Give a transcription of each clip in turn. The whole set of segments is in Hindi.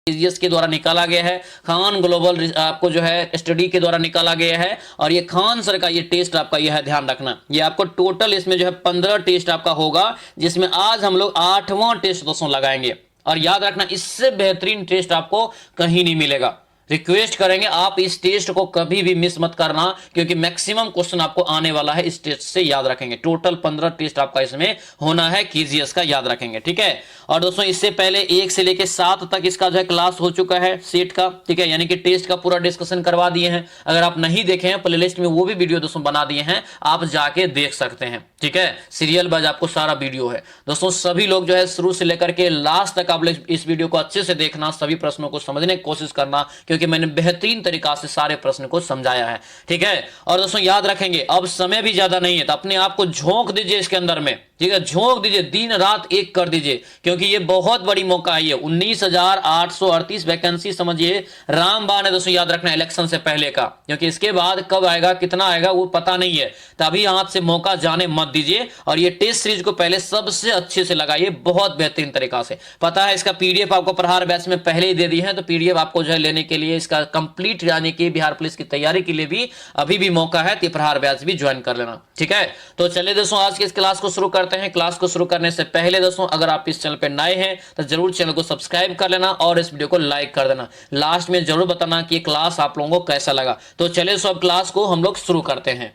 केजीएस के द्वारा निकाला गया है, खान ग्लोबल आपको जो है स्टडी के द्वारा निकाला गया है। और ये खान सर का ये टेस्ट आपका यह है, ध्यान रखना। ये आपको टोटल इसमें जो है 15 टेस्ट आपका होगा, जिसमें आज हम लोग 8वां टेस्ट दोस्तों लगाएंगे। और याद रखना, इससे बेहतरीन टेस्ट आपको कहीं नहीं मिलेगा। रिक्वेस्ट करेंगे आप इस टेस्ट को कभी भी मिस मत करना, क्योंकि मैक्सिमम क्वेश्चन आपको आने वाला है इस टेस्ट से, याद रखेंगे। टोटल 15 टेस्ट आपका इसमें होना है केजीएस का, याद रखेंगे, ठीक है। और दोस्तों इससे पहले 1 से लेकर 7 तक इसका जो है क्लास हो चुका है सेट का, ठीक है, यानी कि टेस्ट का पूरा डिस्कशन करवा दिए हैं। अगर आप नहीं देखे हैं प्लेलिस्ट में वो भी वीडियो दोस्तों बना दिए हैं, आप जाके देख सकते हैं, ठीक है। सीरियल वाइज आपको सारा वीडियो है दोस्तों। सभी लोग जो है शुरू से लेकर के लास्ट तक आप इस वीडियो को अच्छे से देखना, सभी प्रश्नों को समझने की कोशिश करना, क्योंकि मैंने बेहतरीन तरीका से सारे प्रश्न को समझाया है, ठीक है। और दोस्तों याद रखेंगे, अब समय भी ज्यादा नहीं है, तो अपने आप को झोंक दीजिए इसके अंदर में, ठीक है, झोंक दीजिए, दिन रात एक कर दीजिए, क्योंकि ये बहुत बड़ी मौका है। ये 19,838 वैकेंसी समझिए रामबाण है दोस्तों, याद रखना, इलेक्शन से पहले का, क्योंकि इसके बाद कब आएगा कितना आएगा वो पता नहीं है। तभी हाथ से मौका जाने मत दीजिए। और ये टेस्ट सीरीज को पहले सबसे अच्छे से लगाइए, बहुत बेहतरीन तरीका से। पता है इसका पीडीएफ आपको प्रहार बैच में पहले ही दे दी है, तो पीडीएफ आपको जो है लेने के लिए, इसका कंप्लीट यानी कि बिहार पुलिस की तैयारी के लिए भी अभी भी मौका है, तो प्रहार बैच भी ज्वाइन कर लेना, ठीक है। तो चलिए दोस्तों आज की इस क्लास को शुरू करते हैं। क्लास को शुरू करने से पहले दोस्तों, अगर आप इस चैनल पे नए हैं तो जरूर चैनल को सब्सक्राइब कर लेना और इस वीडियो को लाइक कर देना। लास्ट में जरूर बताना कि क्लास आप लोगों को कैसा लगा। तो चलिए सब क्लास को हम लोग शुरू करते हैं।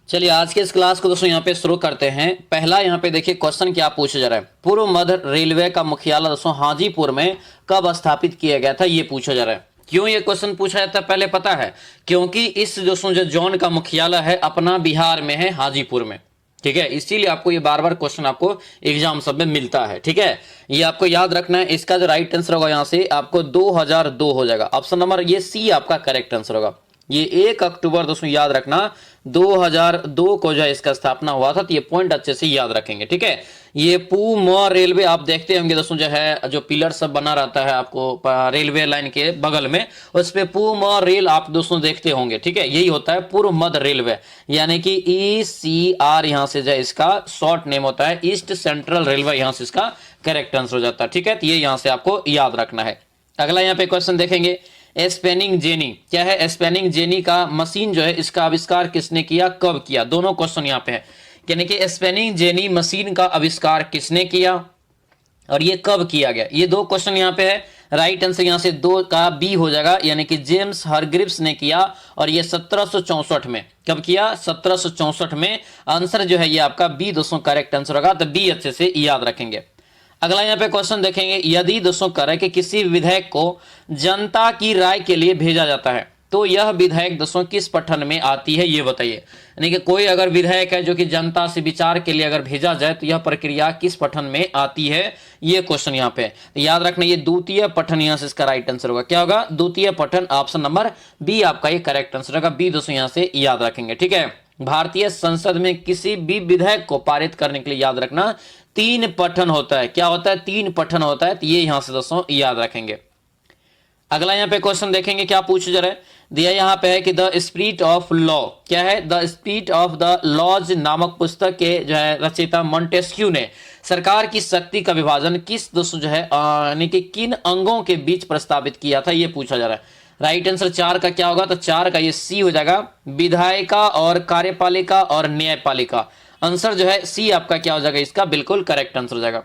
चलिए आज के इस क्लास को दोस्तों यहाँ पे शुरू करते हैं। पहला यहाँ पे देखिए क्वेश्चन क्या पूछा जा रहा है, पूर्व मध्य रेलवे का मुख्यालय दोस्तों हाजीपुर में कब स्थापित किया गया था, ये पूछा जा रहा है। क्यों ये क्वेश्चन पूछा जाता है पहले पता है, क्योंकि इस दोस्तों जो जोन का मुख्यालय है अपना बिहार में है, हाजीपुर में, ठीक है। इसीलिए आपको ये बार बार क्वेश्चन आपको एग्जाम सब में मिलता है, ठीक है। ये आपको याद रखना है। इसका जो राइट आंसर होगा यहाँ से आपको 2002 हो जाएगा। ऑप्शन नंबर ये सी आपका करेक्ट आंसर होगा। ये 1 अक्टूबर दोस्तों याद रखना 2002 को जो है इसका स्थापना हुआ था, तो ये पॉइंट अच्छे से याद रखेंगे, ठीक है। ये पूर्व रेलवे आप देखते होंगे दोस्तों, जो है जो पिलर सब बना रहता है आपको रेलवे लाइन के बगल में, उस पे पूर्व रेल आप दोस्तों देखते होंगे, ठीक है। यही होता है पूर्व मध्य रेलवे, यानी कि ECR यहाँ से जो है इसका शॉर्ट नेम होता है, ईस्ट सेंट्रल रेलवे, यहाँ से इसका करेक्ट आंसर हो जाता है, ठीक है। तो ये यहाँ से आपको याद रखना है। अगला यहाँ पे क्वेश्चन देखेंगे, स्पेनिंग जेनी क्या है, स्पेनिंग जेनी का मशीन जो है इसका आविष्कार किसने किया, कब किया, दोनों क्वेश्चन यहाँ पे है। यानी कि स्पेनिंग जेनी मशीन का आविष्कार किसने किया और ये कब किया गया, ये 2 क्वेश्चन यहाँ पे है। राइट आंसर यहाँ से 2 का बी हो जाएगा, यानी कि जेम्स हरग्रीव्स ने किया और ये 1764 में, कब किया, 1764 में। आंसर जो है ये आपका बी दोस्तों करेक्ट आंसर होगा, तो बी अच्छे से याद रखेंगे। अगला यहाँ पे क्वेश्चन देखेंगे, यदि दोस्तों करें कि किसी विधेयक को जनता की राय के लिए भेजा जाता है, तो यह विधेयक दोस्तों किस पठन में आती है, ये बताइए। यानी कि कोई अगर विधेयक है जो कि जनता से विचार के लिए अगर भेजा जाए, तो यह प्रक्रिया किस पठन में आती है, ये क्वेश्चन यहाँ पे। तो याद रखना ये द्वितीय पठन यहाँ से इसका राइट आंसर होगा, क्या होगा, द्वितीय पठन। ऑप्शन नंबर बी आपका ये करेक्ट आंसर होगा, बी दोस्तों यहाँ से याद रखेंगे, ठीक है। भारतीय संसद में किसी भी विधेयक को पारित करने के लिए याद रखना 3 पठन होता है, क्या होता है, 3 पठन होता है, तो ये यहां से दोस्तों याद रखेंगे। अगला यहाँ पे क्वेश्चन देखेंगे, क्या पूछा जा रहा है, दिया यहाँ पे है कि द स्पिरिट ऑफ लॉ क्या है, the spirit of the laws नामक पुस्तक के जो है रचयिता मॉन्टेस्क्यू ने सरकार की शक्ति का विभाजन किस दोस्तों जो है यानी कि किन अंगों के बीच प्रस्तावित किया था, ये पूछा जा रहा है। राइट आंसर 4 का क्या होगा, तो 4 का ये सी हो जाएगा, विधायिका और कार्यपालिका और न्यायपालिका। आंसर जो है सी आपका क्या हो जाएगा, इसका बिल्कुल करेक्ट आंसर हो जाएगा।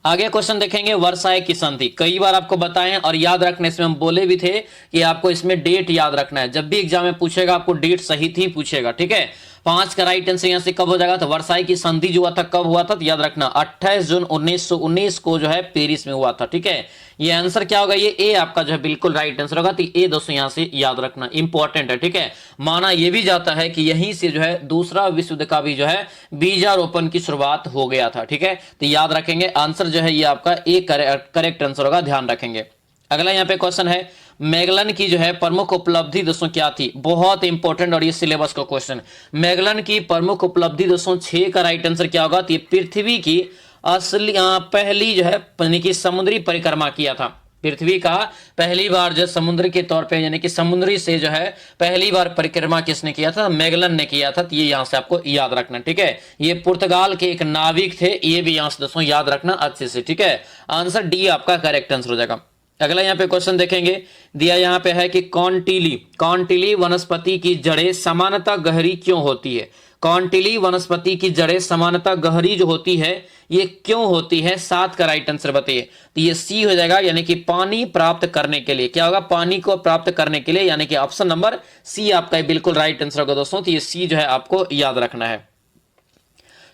आगे क्वेश्चन देखेंगे, वर्साई की संधि कई बार आपको बताएं और याद रखने इसमें हम बोले भी थे कि आपको इसमें डेट याद रखना है। जब भी एग्जाम में पूछेगा आपको डेट सहित ही पूछेगा, ठीक है। 5 का राइट आंसर यहाँ से कब हो जाएगा, तो वर्साई की संधि जो हुआ था कब हुआ था, तो याद रखना 28 जून 1919 को जो है पेरिस में हुआ था, ठीक है। ये आंसर क्या होगा, ये ए आपका जो है बिल्कुल राइट आंसर होगा, तो ए दोस्तों यहाँ से याद रखना इंपॉर्टेंट है, ठीक है। माना ये भी जाता है कि यहीं से जो है दूसरा विश्व युद्ध का भी जो है बीजारोपण की शुरुआत हो गया था, ठीक है। तो याद रखेंगे आंसर जो है ये आपका ए करेक्ट आंसर होगा, ध्यान रखेंगे। अगला यहाँ पे क्वेश्चन है, मैगलन की जो है प्रमुख उपलब्धि दोस्तों क्या थी, बहुत इंपॉर्टेंट और ये सिलेबस का क्वेश्चन। मैगलन की प्रमुख उपलब्धि दोस्तों 6 का राइट आंसर क्या होगा, तो ये पृथ्वी की असली पहली जो है यानी कि समुद्री परिक्रमा किया था। पृथ्वी का पहली बार जो समुद्र के तौर पे यानी कि समुद्री से जो है पहली बार परिक्रमा किसने किया था, मैगलन ने किया था। तो ये यहां से आपको याद रखना, ठीक है। ये पुर्तगाल के एक नाविक थे, ये भी यहां से दोस्तों याद रखना अच्छे से, ठीक है। आंसर डी आपका करेक्ट आंसर हो जाएगा। अगला यहाँ पे क्वेश्चन देखेंगे, दिया यहाँ पे है कि कॉन्टिली वनस्पति की जड़ें सामान्यतः गहरी क्यों होती है। कॉन्टिली वनस्पति की जड़ें सामान्यतः गहरी जो होती है ये क्यों होती है, 7 का राइट आंसर बताइए। तो ये सी हो जाएगा, यानी कि पानी प्राप्त करने के लिए। क्या होगा, पानी को प्राप्त करने के लिए, यानी कि ऑप्शन नंबर सी आपका बिल्कुल राइट आंसर होगा दोस्तों। तो ये सी जो है आपको याद रखना है।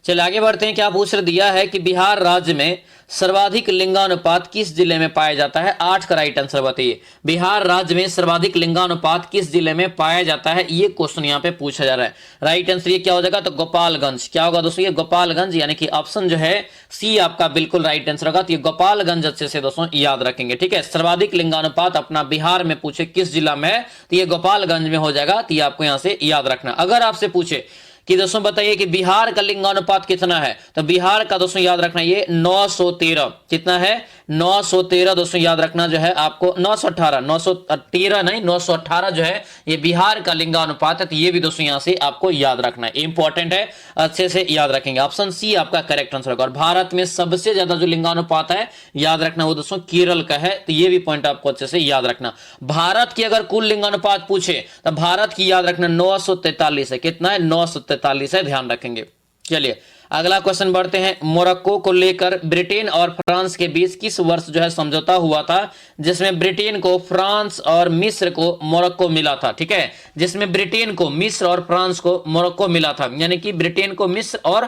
चलिए आगे बढ़ते हैं। क्या पूछ दिया है कि बिहार राज्य में सर्वाधिक लिंगानुपात किस जिले में पाया जाता है। 8 का राइट आंसर बताइए। बिहार राज्य में सर्वाधिक लिंगानुपात किस जिले में पाया जाता है, ये क्वेश्चन यहाँ पे पूछा जा रहा है। राइट आंसर ये क्या हो जाएगा, तो गोपालगंज। क्या होगा दोस्तों, ये गोपालगंज, यानी कि ऑप्शन जो है सी आपका बिल्कुल राइट आंसर होगा। तो ये गोपालगंज अच्छे से दोस्तों याद रखेंगे, ठीक है। सर्वाधिक लिंगानुपात अपना बिहार में पूछे किस जिला में है, तो ये गोपालगंज में हो जाएगा। तो ये आपको यहाँ से याद रखना। अगर आपसे पूछे कि दोस्तों बताइए कि बिहार का लिंगानुपात कितना है, तो बिहार का दोस्तों याद रखना ये 913। कितना है, 913 दोस्तों याद रखना जो है आपको। 918, 913 नहीं, 918 जो है ये बिहार का लिंगानुपात है। तो ये भी दोस्तों यहां से आपको याद रखना है, इंपॉर्टेंट है, अच्छे से याद रखेंगे। ऑप्शन सी आपका करेक्ट आंसर होगा। और भारत में सबसे ज्यादा जो लिंगानुपात है याद रखना वो दोस्तों केरल का है। तो ये भी पॉइंट आपको अच्छे से याद रखना। भारत की अगर कुल लिंगानुपात पूछे तो भारत की याद रखना 943 है। कितना है, 943 है, ध्यान रखेंगे। चलिए अगला क्वेश्चन बढ़ते हैं। मोरक्को को लेकर ब्रिटेन और फ्रांस के बीच किस वर्ष जो है समझौता हुआ था, जिसमें ब्रिटेन को फ्रांस और मिस्र को मोरक्को मिला था, ठीक है। जिसमें ब्रिटेन को मिस्र और फ्रांस को मोरक्को मिला था, यानी कि ब्रिटेन को मिस्र और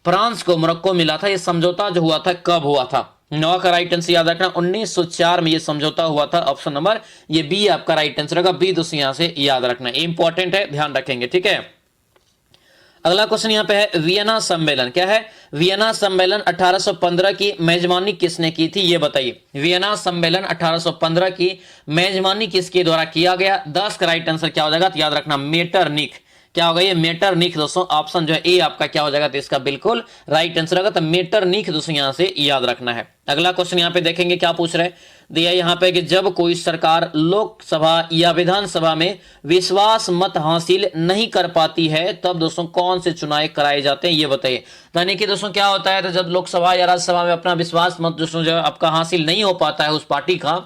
फ्रांस को मोरक्को मिला था। यह समझौता जो हुआ था कब हुआ था। 9 का राइट आंसर याद रखना, 1904 में यह समझौता हुआ था। ऑप्शन नंबर ये बी आपका राइट आंसर होगा। बी दोस्तों यहां से याद रखना, इंपॉर्टेंट है, ध्यान रखेंगे, ठीक है। अगला क्वेश्चन यहाँ पे है वियना सम्मेलन। क्या है, वियना सम्मेलन 1815 की मेजबानी किसने की थी, ये बताइए। वियना सम्मेलन 1815 की मेजबानी किसके द्वारा किया गया। 10 का राइट आंसर क्या हो जाएगा, तो याद रखना मेटरनिख। क्या होगा, ये मेटरनिख दोस्तों। ऑप्शन जो है ए आपका क्या हो जाएगा, तो इसका बिल्कुल राइट आंसर होगा। तो मेटरनिख दोस्तों यहां से याद रखना है। अगला क्वेश्चन यहाँ पे देखेंगे क्या पूछ रहे हैं, दिया यहाँ पे कि जब कोई सरकार लोकसभा या विधानसभा में विश्वास मत हासिल नहीं कर पाती है तब दोस्तों कौन से चुनाव कराए जाते हैं, ये बताइए। यानी कि दोस्तों क्या होता है, तो जब लोकसभा या राज्यसभा में अपना विश्वास मत दोस्तों जो आपका हासिल नहीं हो पाता है उस पार्टी का,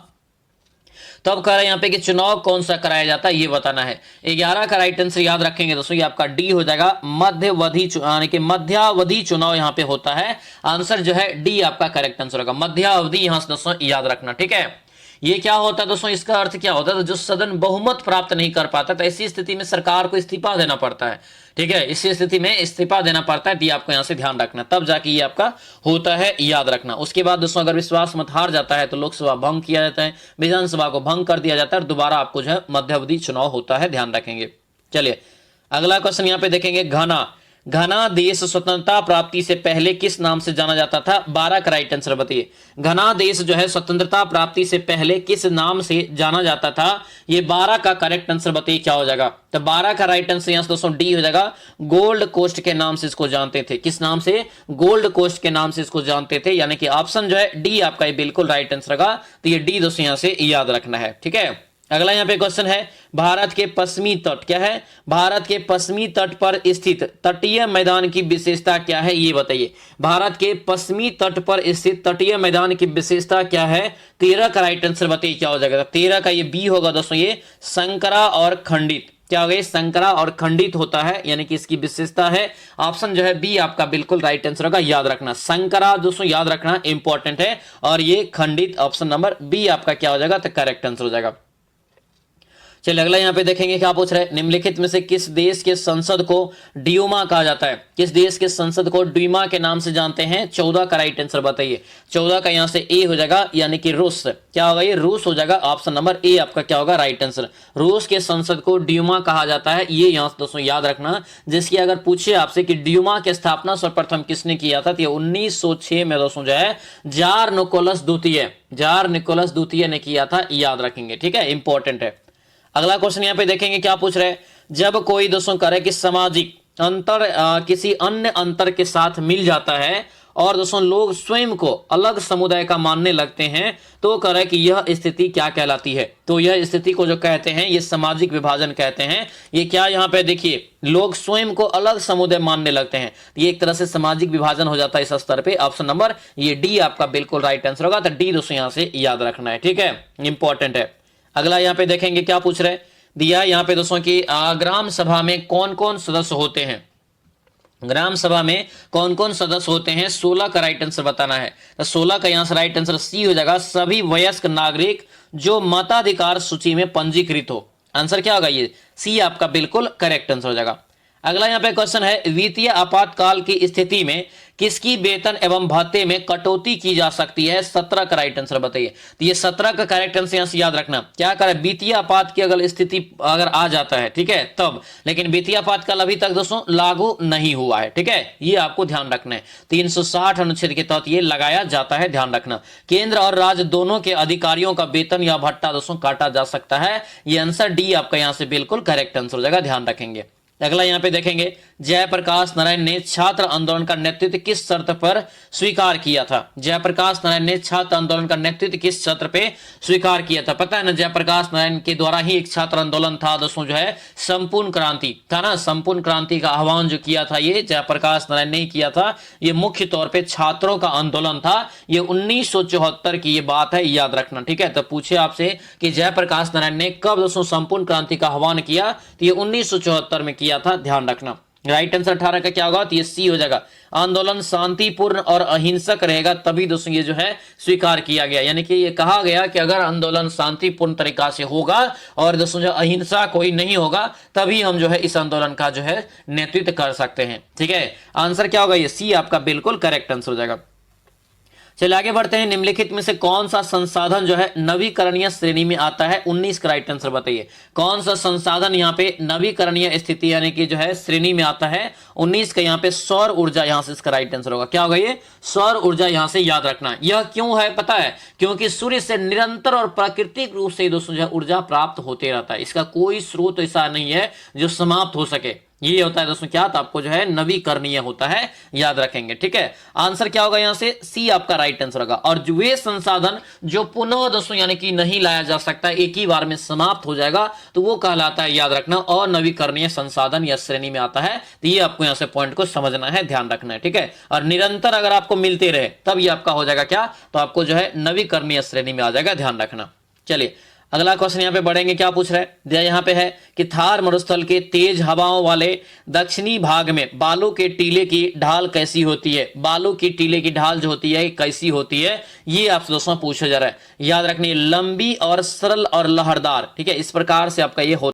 तब कह रहा है यहाँ पे कि चुनाव कौन सा कराया जाता है, ये बताना है। 11 का राइट आंसर याद रखेंगे दोस्तों, ये आपका डी हो जाएगा। मध्यावधि यानी कि मध्यावधि चुनाव यहाँ पे होता है। आंसर जो है डी आपका करेक्ट आंसर होगा। मध्यावधि यहां से दोस्तों याद रखना, ठीक है। ये क्या होता है दोस्तों, इसका अर्थ क्या होता है, तो जो सदन बहुमत प्राप्त नहीं कर पाता तो ऐसी स्थिति में सरकार को इस्तीफा देना पड़ता है, ठीक है। इसी स्थिति में इस्तीफा देना पड़ता है, ये आपको यहां से ध्यान रखना, तब जाके ये आपका होता है, याद रखना। उसके बाद दोस्तों अगर विश्वास मत हार जाता है तो लोकसभा भंग किया जाता है, विधानसभा को भंग कर दिया जाता है और दोबारा आपको जो है मध्यावधि चुनाव होता है, ध्यान रखेंगे। चलिए अगला क्वेश्चन यहाँ पे देखेंगे। घना देश स्वतंत्रता प्राप्ति से पहले किस नाम से जाना जाता था। 12 का राइट आंसर बताइए। घना देश जो है स्वतंत्रता प्राप्ति से पहले किस नाम से जाना जाता था, ये 12 का करेक्ट आंसर बताइए क्या हो जाएगा। तो 12 का राइट आंसर यहां से दोस्तों डी हो जाएगा। गोल्ड कोस्ट के नाम से इसको जानते थे। किस नाम से, गोल्ड कोस्ट के नाम से इसको जानते थे, यानी कि ऑप्शन जो है डी आपका बिल्कुल राइट आंसर होगा। तो ये डी दोस्तों यहां से याद रखना है, ठीक है। अगला यहाँ पे क्वेश्चन है, भारत के पश्चिमी तट, क्या है, भारत के पश्चिमी तट पर स्थित तटीय मैदान की विशेषता क्या है, ये बताइए। भारत के पश्चिमी तट पर स्थित तटीय मैदान की विशेषता क्या है। 13 का राइट आंसर बताइए क्या हो जाएगा। 13 का ये बी होगा दोस्तों, ये संकरा और खंडित। क्या हो गया, संकरा और खंडित होता है, यानी कि इसकी विशेषता है। ऑप्शन जो है बी आपका बिल्कुल राइट आंसर होगा, याद रखना। संकरा दोस्तों याद रखना इंपॉर्टेंट है, और ये खंडित ऑप्शन नंबर बी आपका क्या हो जाएगा, तो करेक्ट आंसर हो जाएगा। चलिए अगला यहाँ पे देखेंगे क्या पूछ रहे हैं। निम्नलिखित में से किस देश के संसद को ड्यूमा कहा जाता है। किस देश के संसद को ड्यूमा के नाम से जानते हैं। 14 का राइट आंसर बताइए। 14 का यहाँ से ए हो जाएगा, यानी कि रूस। क्या होगा, ये रूस हो जाएगा। ऑप्शन नंबर ए आपका क्या होगा, राइट आंसर। रूस के संसद को ड्यूमा कहा जाता है, ये यहाँ से दोस्तों याद रखना। जिसकी अगर पूछे आपसे कि ड्यूमा की स्थापना सर्वप्रथम किसने किया था, तो 1906 में दोस्तों जो है जार निकोलस द्वितीय ने किया था, याद रखेंगे, ठीक है, इंपॉर्टेंट है। अगला क्वेश्चन यहाँ पे देखेंगे क्या पूछ रहे हैं। जब कोई दोस्तों करे कि सामाजिक अंतर किसी अन्य अंतर के साथ मिल जाता है और दोस्तों लोग स्वयं को अलग समुदाय का मानने लगते हैं, तो कह रहा है कि यह स्थिति क्या कहलाती है। तो यह स्थिति को जो कहते हैं ये सामाजिक विभाजन कहते हैं। ये क्या यहाँ पे देखिए, लोग स्वयं को अलग समुदाय मानने लगते हैं, ये एक तरह से सामाजिक विभाजन हो जाता है इस स्तर पे। ऑप्शन नंबर ये डी आपका बिल्कुल राइट आंसर होगा। तो डी दोस्तों यहां से याद रखना है, ठीक है, इंपॉर्टेंट है। अगला यहाँ पे देखेंगे क्या पूछ रहे हैं, दिया यहाँ पे दोस्तों की ग्राम सभा में कौन कौन सदस्य होते हैं। ग्राम सभा में कौन कौन सदस्य होते हैं, 16 का राइट आंसर बताना है। तो 16 का यहां से राइट आंसर सी हो जाएगा, सभी वयस्क नागरिक जो मताधिकार सूची में पंजीकृत हो। आंसर क्या होगा, ये सी आपका बिल्कुल करेक्ट आंसर हो जाएगा। अगला यहाँ पे क्वेश्चन है, वित्तीय आपातकाल की स्थिति में किसकी वेतन एवं भत्ते में कटौती की जा सकती है। 17 का राइट आंसर बताइए। तो ये 17 का करेक्ट आंसर यहाँ से याद रखना। क्या करे, वित्तीय आपात की अगर स्थिति अगर आ जाता है, ठीक है, तब, लेकिन वित्तीय आपातकाल अभी तक दोस्तों लागू नहीं हुआ है, ठीक है, ये आपको ध्यान रखना है। 360 अनुच्छेद के तहत ये लगाया जाता है, ध्यान रखना। केंद्र और राज्य दोनों के अधिकारियों का वेतन या भत्ता दोस्तों काटा जा सकता है। ये आंसर डी आपका यहाँ से बिल्कुल करेक्ट आंसर हो जाएगा, ध्यान रखेंगे। अगला यहाँ पे देखेंगे, जयप्रकाश नारायण ने छात्र आंदोलन का नेतृत्व किस शर्त पर स्वीकार किया था। जयप्रकाश नारायण ने छात्र आंदोलन का नेतृत्व किस शर्त पे स्वीकार किया था। पता है ना, जयप्रकाश नारायण के द्वारा ही एक छात्र आंदोलन था दोस्तों, जो है संपूर्ण क्रांति था ना, संपूर्ण क्रांति का आह्वान जो किया था ये जयप्रकाश नारायण ने किया था। ये मुख्य तौर पर छात्रों का आंदोलन था। ये 1974 की ये बात है, याद रखना, ठीक है। तो पूछे आपसे कि जयप्रकाश नारायण ने कब दोस्तों संपूर्ण क्रांति का आह्वान किया, तो ये 1974 में किया था, ध्यान रखना। राइट आंसर 18 का क्या होगा, तो ये सी हो जाएगा। आंदोलन शांतिपूर्ण और अहिंसक रहेगा तभी दोस्तों ये जो है स्वीकार किया गया, यानी कि ये कहा गया कि अगर आंदोलन शांतिपूर्ण तरीका से होगा और दोस्तों जो अहिंसा कोई नहीं होगा, तभी हम जो है इस आंदोलन का जो है नेतृत्व कर सकते हैं, ठीक है। आंसर क्या होगा, ये सी आपका बिल्कुल करेक्ट आंसर हो जाएगा। चलिए आगे बढ़ते हैं। निम्नलिखित में से कौन सा संसाधन जो है नवीकरणीय श्रेणी में आता है। 19 का राइट आंसर बताइए, कौन सा संसाधन यहाँ पे नवीकरणीय स्थिति यानी कि जो है श्रेणी में आता है। 19 का यहाँ पे सौर ऊर्जा, यहाँ से इसका राइट आंसर होगा। क्या होगा, ये सौर ऊर्जा, यहाँ से याद रखना। यह क्यों है पता है, क्योंकि सूर्य से निरंतर और प्राकृतिक रूप से दोस्तों जो है ऊर्जा प्राप्त होते रहता है। इसका कोई स्रोत ऐसा नहीं है जो समाप्त हो सके। ये होता है दोस्तों क्या, तो आपको जो है नवीकरणीय होता है, याद रखेंगे, ठीक है। आंसर क्या होगा, यहाँ से सी आपका राइट आंसर होगा। और जो वे संसाधन जो पुनः दोस्तों यानी कि नहीं लाया जा सकता, एक ही बार में समाप्त हो जाएगा, तो वो कहलाता है, याद रखना, और नवीकरणीय संसाधन या श्रेणी में आता है। तो ये आपको यहाँ से पॉइंट को समझना है, ध्यान रखना है, ठीक है। और निरंतर अगर आपको मिलते रहे तब ये आपका हो जाएगा क्या, तो आपको जो है नवीकरणीय श्रेणी में आ जाएगा, ध्यान रखना। चलिए अगला क्वेश्चन यहाँ पे बढ़ेंगे, क्या पूछ रहे हैं, यहाँ पे है कि थार मरुस्थल के तेज हवाओं वाले दक्षिणी भाग में बालू के टीले की ढाल कैसी होती है। बालू की टीले की ढाल जो होती है कैसी होती है, ये आपसे दोस्तों पूछा जा रहा है। याद रखनी, लंबी और सरल और लहरदार, ठीक है, इस प्रकार से आपका ये होता है।